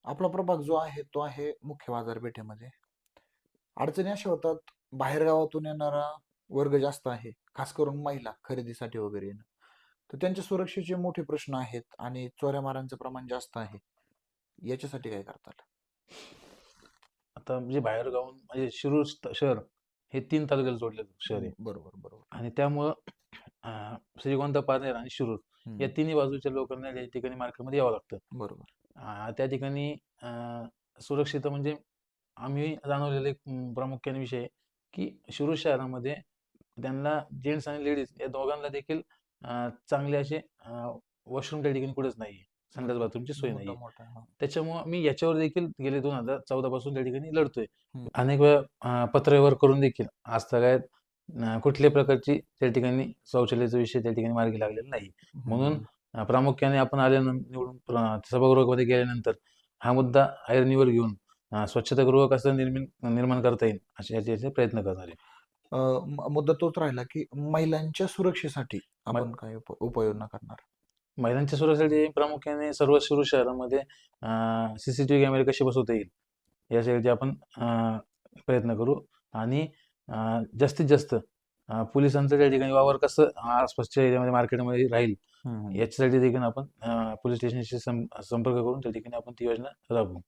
आपला प्रभाग जो आहे तो आहे मुख्य बाजारपेठेमध्ये. अडचणी अशा होतात, बाहेरगावातून येणारा वर्ग जास्त आहे, खास करून महिला खरेदीसाठी वगैरे येणं. तर त्यांच्या सुरक्षेचे मोठे प्रश्न आहेत आणि चोऱ्या-मारांचं प्रमाण जास्त आहे. याच्यासाठी काय करताल? आता म्हणजे बाहेरगावाहून म्हणजे शिरूर शहर हे 3 तालुक्याला जोडलेलं शहर आहे. बरोबर, बरोबर. आणि त्यामुळं श्रीगोंदा, पारनेर आणि शिरूर या हं, तिन्ही बाजूच्या लोकांना या ठिकाणी मार्केटमध्ये यावं लागतं. बरोबर. त्या ठिकाणी सुरक्षित म्हणजे आम्ही जाणवलेला एक प्रामुख्याने विषय आहे, की शिरूर शहरामध्ये त्यांना जेंट्स आणि लेडीज या दोघांना देखील चांगले असे वॉशरूम त्या ठिकाणी कुठेच नाहीये. संडास बरोबर. बाथरूमची सोय मुद्दा नाहीये. मोठा आहे. हां. त्याच्यामुळं मी याच्यावर देखील गेले 2014 पासून त्या ठिकाणी लढतोय. हं, अनेक वेळा पत्रव्यवहार करून देखील आजतागायत कुठल्याही प्रकारची त्या ठिकाणी शौचालयाचा विषय त्या ठिकाणी मार्गी लागलेला नाही. म्हणून हं. प्रामुख्याने आपण निवडून सभागृहामध्ये गेल्यानंतर हा मुद्दा ऐरणीवर घेऊन स्वच्छतागृह कसं निर्माण करता येईल याचे प्रयत्न करणार आहे. मुद्दा तोच राहिला, की महिलांच्या सुरक्षेसाठी म आपण काय उपाययोजना करणार? महिलांच्या सुरक्षेसाठी प्रामुख्याने सर्व शिरूर शहरामध्ये सीसीटीव्ही कॅमेरे कसे बसवता येईल यासाठी आपण प्रयत्न करू आणि जास्तीत जास्त पोलिसांचं त्या ठिकाणी वावर कसं आसपासच्या एरियामध्ये मार्केटमध्ये राहील हं, हं. याच्यासाठी देखील आपण पोलीस स्टेशनशी संपर्क करून त्या ठिकाणी आपण ती योजना राबवू.